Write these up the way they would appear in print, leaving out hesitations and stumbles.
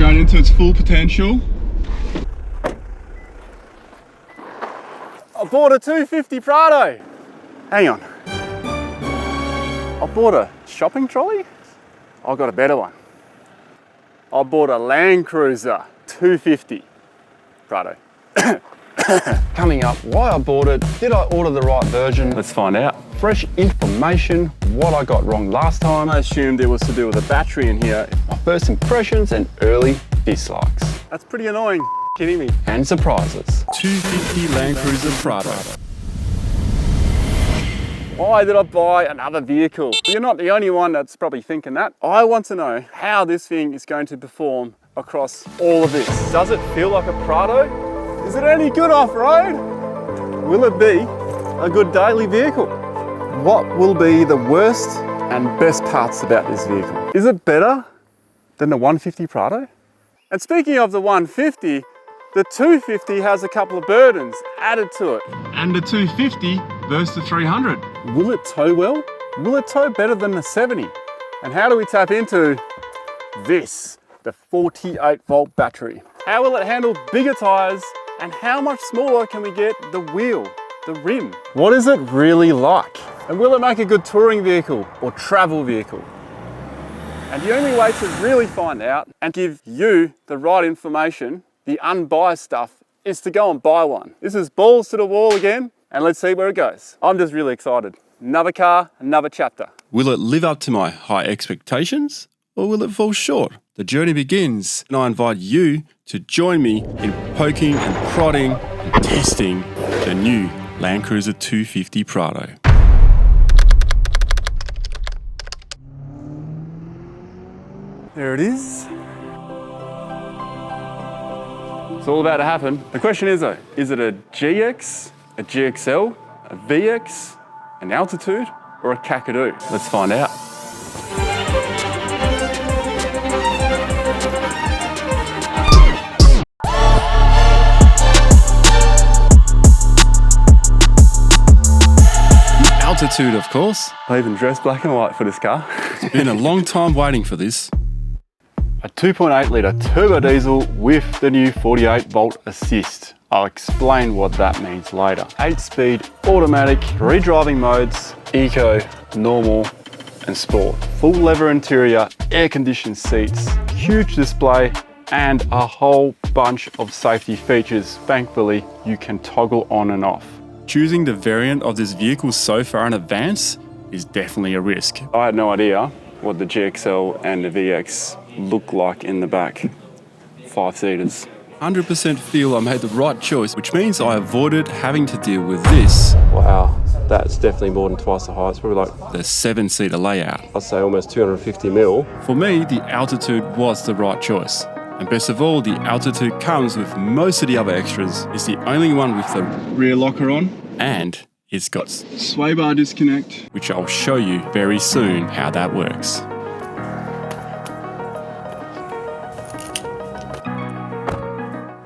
Straight into its full potential. I bought a 250 Prado. Hang on. I bought a shopping trolley? I got a better one. I bought a Landcruiser 250 Prado. Coming up, why I bought it, did I order the right version? Let's find out. Fresh information, what I got wrong last time. I assumed it was to do with the battery in here. My first impressions and early dislikes. That's pretty annoying. Kidding me? And surprises. 250 Landcruiser Prado. Why did I buy another vehicle? You're not the only one that's probably thinking that. I want to know how this thing is going to perform across all of this. Does it feel like a Prado? Is it any good off-road? Will it be a good daily vehicle? What will be the worst and best parts about this vehicle? Is it better than the 150 Prado? And speaking of the 150, the 250 has a couple of burdens added to it. And the 250 versus the 300. Will it tow well? Will it tow better than the 70? And how do we tap into this, the 48-volt battery? How will it handle bigger tires? And how much smaller can we get the wheel, the rim? What is it really like? And will it make a good touring vehicle or travel vehicle? And the only way to really find out and give you the right information, the unbiased stuff, is to go and buy one. This is balls to the wall again, and let's see where it goes. I'm just really excited. Another car, another chapter. Will it live up to my high expectations, or will it fall short? The journey begins, and I invite you to join me in poking and prodding and testing the new Landcruiser 250 Prado. There it is. It's all about to happen. The question is though, is it a GX, a GXL, a VX, an Altitude, or a Kakadu? Let's find out. Altitude, of course. I even dressed black and white for this car. It's been a long time waiting for this. A 2.8 litre turbo diesel with the new 48-volt assist. I'll explain what that means later. 8-speed, automatic, 3 driving modes, eco, normal, and sport. Full leather interior, air-conditioned seats, huge display, and a whole bunch of safety features. Thankfully, you can toggle on and off. Choosing the variant of this vehicle so far in advance is definitely a risk. I had no idea what the GXL and the VX look like in the back. 5-seaters. 100% feel I made the right choice, which means I avoided having to deal with this. Wow, that's definitely more than twice the height. It's probably like, The 7-seater layout. I'd say almost 250 mil. For me, the Altitude was the right choice. And best of all, the Altitude comes with most of the other extras. It's the only one with the Rear locker on. and it's got, Sway bar disconnect. which I'll show you very soon how that works.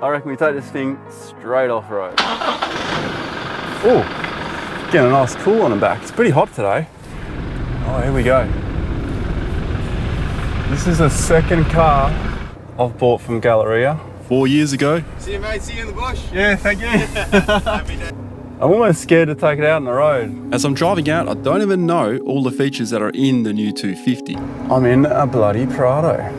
I reckon we take this thing straight off road. Oh, getting a nice cool on the back. It's pretty hot today. Oh, here we go. This is the second car I've bought from Galleria. 4 years ago, See you, mate. See you in the bush. Yeah, thank you. I'm almost scared to take it out on the road. as I'm driving out, I don't even know all the features that are in the new 250. I'm in a bloody Prado.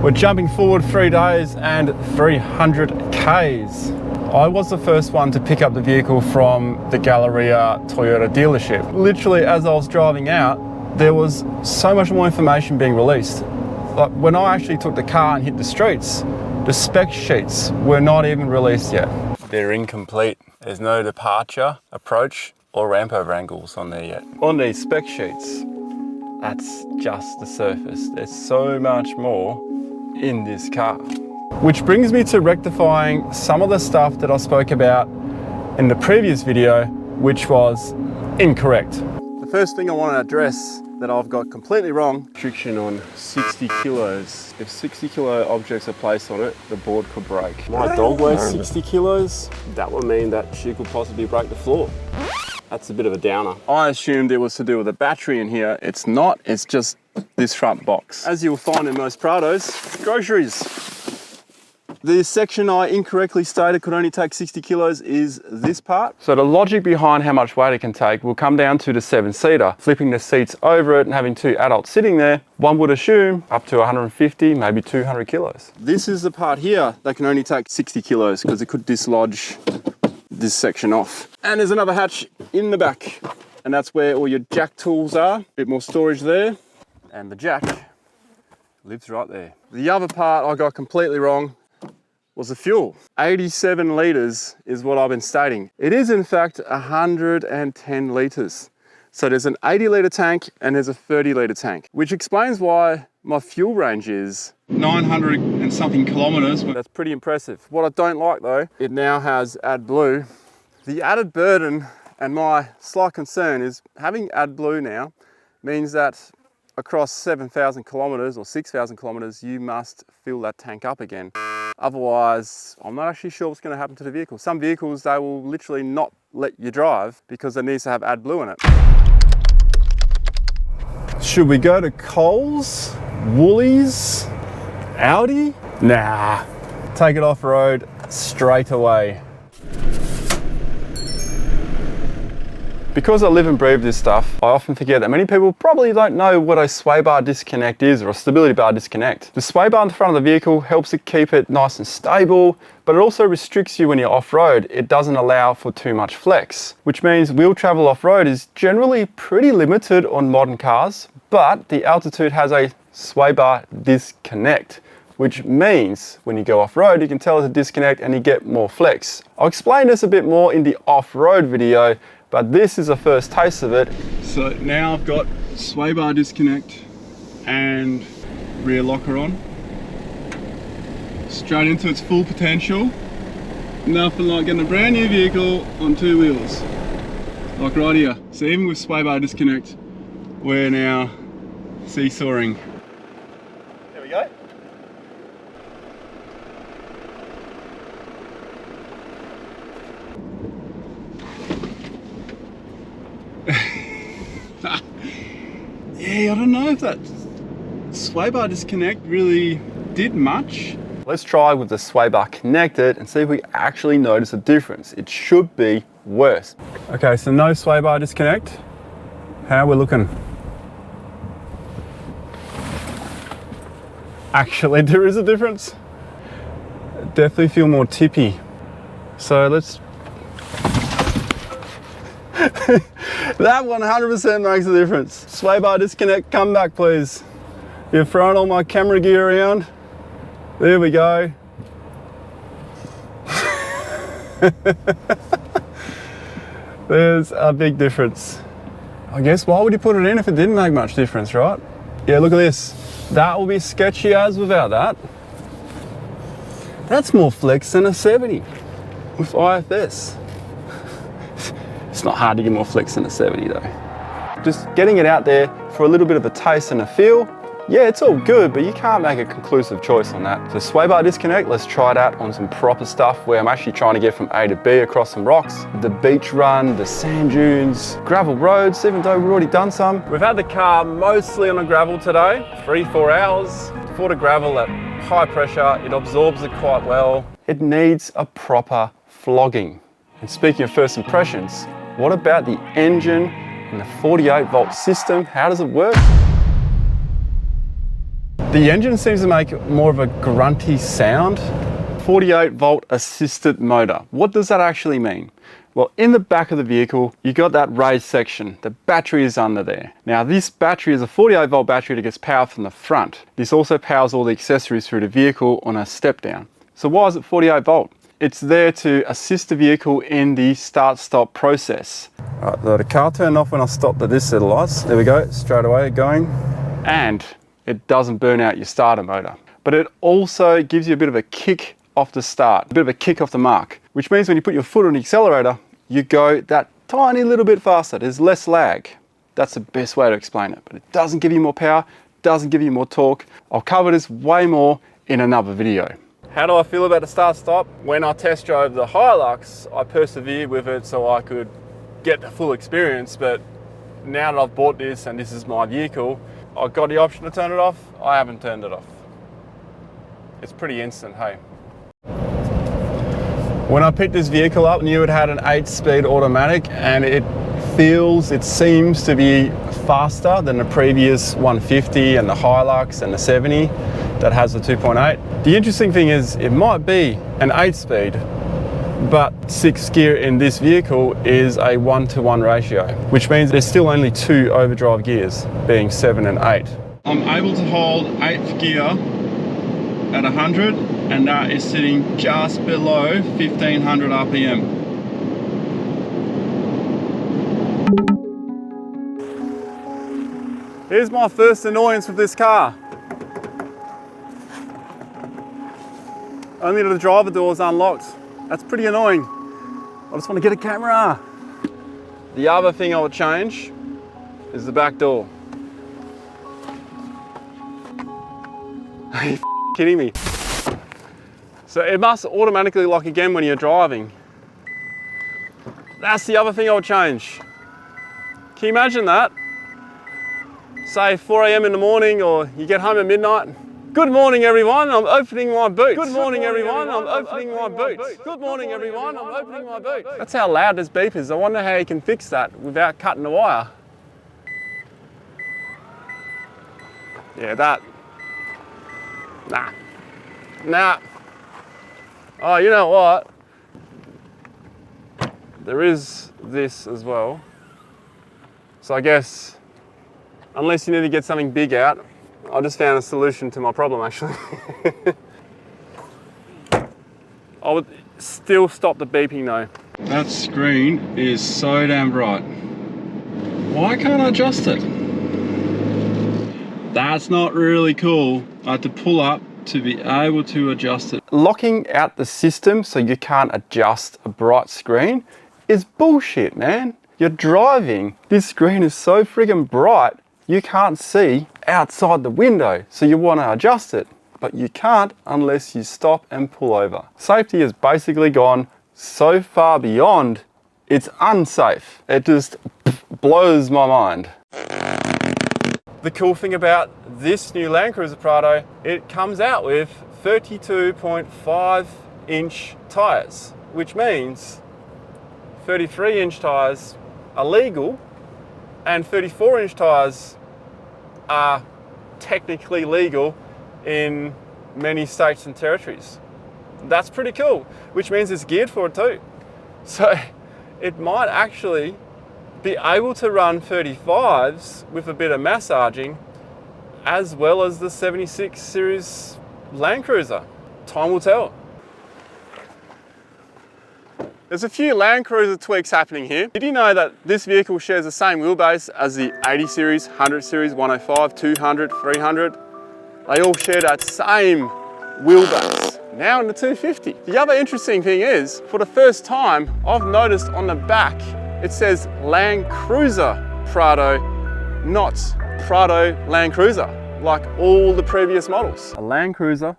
We're jumping forward 3 days and 300 Ks. I was the first one to pick up the vehicle from the Galleria Toyota dealership. Literally, as I was driving out, there was so much more information being released. Like when I actually took the car and hit the streets, the spec sheets were not even released yet. They're incomplete. There's no departure, approach, or ramp over angles on there yet. On these spec sheets, that's just the surface. There's so much more in this car. Which brings me to rectifying some of the stuff that I spoke about in the previous video, which was incorrect. The first thing I want to address that I've got completely wrong, restriction on 60 kilos. If 60 kilo objects are placed on it, the board could break. My dog weighs 60 kilos. That would mean that she could possibly break the floor. That's a bit of a downer. I assumed it was to do with the battery in here. It's not, it's just this front box. As you'll find in most Prados, groceries. The section I incorrectly stated could only take 60 kilos is this part. So the logic behind how much weight it can take will come down to the 7-seater. Flipping the seats over it and having 2 adults sitting there, one would assume up to 150, maybe 200 kilos. This is the part here that can only take 60 kilos because it could dislodge this section off. And there's another hatch in the back, and that's where all your jack tools are. A bit more storage there, and the jack lives right there. The other part I got completely wrong was the fuel. 87 litres is what I've been stating. It is in fact 110 litres. So there's an 80 litre tank and there's a 30 litre tank, which explains why my fuel range is 900 and something kilometers. That's pretty impressive. What I don't like though, it now has AdBlue. The added burden and my slight concern is having AdBlue now means that across 7,000 kilometers or 6,000 kilometers, you must fill that tank up again. Otherwise, I'm not actually sure what's going to happen to the vehicle. Some vehicles, they will literally not let you drive because it needs to have AdBlue in it. Should we go to Coles, Woolies, Audi? Nah, take it off road straight away. Because I live and breathe this stuff, I often forget that many people probably don't know what a sway bar disconnect is or a stability bar disconnect. The sway bar in the front of the vehicle helps to keep it nice and stable, but it also restricts you when you're off-road. It doesn't allow for too much flex, which means wheel travel off-road is generally pretty limited on modern cars, but the Altitude has a sway bar disconnect, which means when you go off-road, you can tell it's a disconnect and you get more flex. I'll explain this a bit more in the off-road video, but this is a first taste of it. So now I've got sway bar disconnect and rear locker on. Straight into its full potential. Nothing like getting a brand new vehicle on 2 wheels. Like right here. So even with sway bar disconnect, we're now seesawing. There we go. Yeah, I don't know if that sway bar disconnect really did much. Let's try with the sway bar connected and see if we actually notice a difference. It should be worse. Okay, so no sway bar disconnect. How are we looking? Actually, there is a difference. Definitely feel more tippy. So let's... That 100% makes a difference. Sway bar disconnect, come back please. You've thrown all my camera gear around. There we go. There's a big difference. I guess why would you put it in if it didn't make much difference, right? Yeah, look at this. That will be sketchy as without that. That's more flex than a 70 with IFS. It's not hard to get more flex than a 70 though. Just getting it out there for a little bit of a taste and a feel. Yeah, it's all good, but you can't make a conclusive choice on that. So sway bar disconnect, let's try it out on some proper stuff where I'm actually trying to get from A to B across some rocks. The beach run, the sand dunes, gravel roads, even though we've already done some. We've had the car mostly on a gravel today, 3-4 hours. For the gravel at high pressure, it absorbs it quite well. It needs a proper flogging. And speaking of first impressions, what about the engine and the 48-volt system? How does it work? The engine seems to make more of a grunty sound. 48-volt assisted motor. What does that actually mean? Well, in the back of the vehicle, you got that raised section. The battery is under there. Now, this battery is a 48-volt battery that gets power from the front. This also powers all the accessories through the vehicle on a step down. So why is it 48-volt? It's there to assist the vehicle in the start-stop process. All right, so the car turned off when I stopped at this set of lights. There we go, straight away going. And it doesn't burn out your starter motor. But it also gives you a bit of a kick off the start, a bit of a kick off the mark, which means when you put your foot on the accelerator, you go that tiny little bit faster. There's less lag. That's the best way to explain it. But it doesn't give you more power, doesn't give you more torque. I'll cover this way more in another video. How do I feel about the start-stop? When I test drove the Hilux, I persevered with it so I could get the full experience, but now that I've bought this and this is my vehicle, I've got the option to turn it off. I haven't turned it off. It's pretty instant, hey. When I picked this vehicle up, I knew it had an 8-speed automatic, and it seems to be faster than the previous 150 and the Hilux and the 70 that has the 2.8. The interesting thing is it might be an 8-speed, but 6th gear in this vehicle is a 1-to-1 ratio, which means there's still only 2 overdrive gears, being 7 and 8. I'm able to hold 8th gear at 100, and that is sitting just below 1500 RPM. Here's my first annoyance with this car. Only the driver door is unlocked. That's pretty annoying. I just want to get a camera. The other thing I would change is the back door. Are you kidding me? So it must automatically lock again when you're driving. That's the other thing I would change. Can you imagine that? Say 4 a.m. in the morning, or you get home at midnight. Good morning, everyone, I'm opening my boot. Good morning, everyone, I'm opening my boot. Good morning, everyone, I'm opening my boot. That's how loud this beep is. I wonder how you can fix that without cutting the wire. Yeah, that. Nah. Oh, you know what? There is this as well. So I guess, unless you need to get something big out, I just found a solution to my problem, actually. I would still stop the beeping though. That screen is so damn bright. Why can't I adjust it? That's not really cool. I had to pull up to be able to adjust it. Locking out the system so you can't adjust a bright screen is bullshit, man. You're driving. This screen is so friggin' bright, you can't see outside the window, so you want to adjust it, but you can't unless you stop and pull over. Safety has basically gone so far beyond, it's unsafe. It just blows my mind. The cool thing about this new Landcruiser Prado, it comes out with 32.5 inch tires, which means 33 inch tires are legal and 34 inch tires are technically legal in many states and territories. That's pretty cool, which means it's geared for it too. So it might actually be able to run 35s with a bit of massaging, as well as the 76 series Landcruiser. Time will tell. There's a few Landcruiser tweaks happening here. Did you know that this vehicle shares the same wheelbase as the 80 series, 100 series, 105, 200, 300? They all share that same wheelbase. Now in the 250. The other interesting thing is, for the first time, I've noticed on the back, it says Landcruiser Prado, not Prado Landcruiser, like all the previous models. A Landcruiser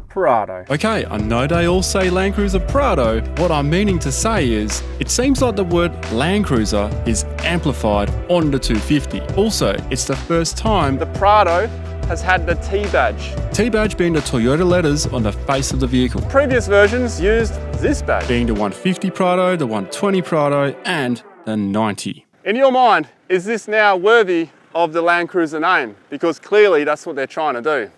Prado. Okay, I know they all say Landcruiser Prado. What I'm meaning to say is, it seems like the word Landcruiser is amplified on the 250. Also, it's the first time The Prado has had the T badge. T badge being the Toyota letters on the face of the vehicle. Previous versions used this badge. Being the 150 Prado, the 120 Prado, and the 90. In your mind, is this now worthy of the Landcruiser name? Because clearly that's what they're trying to do.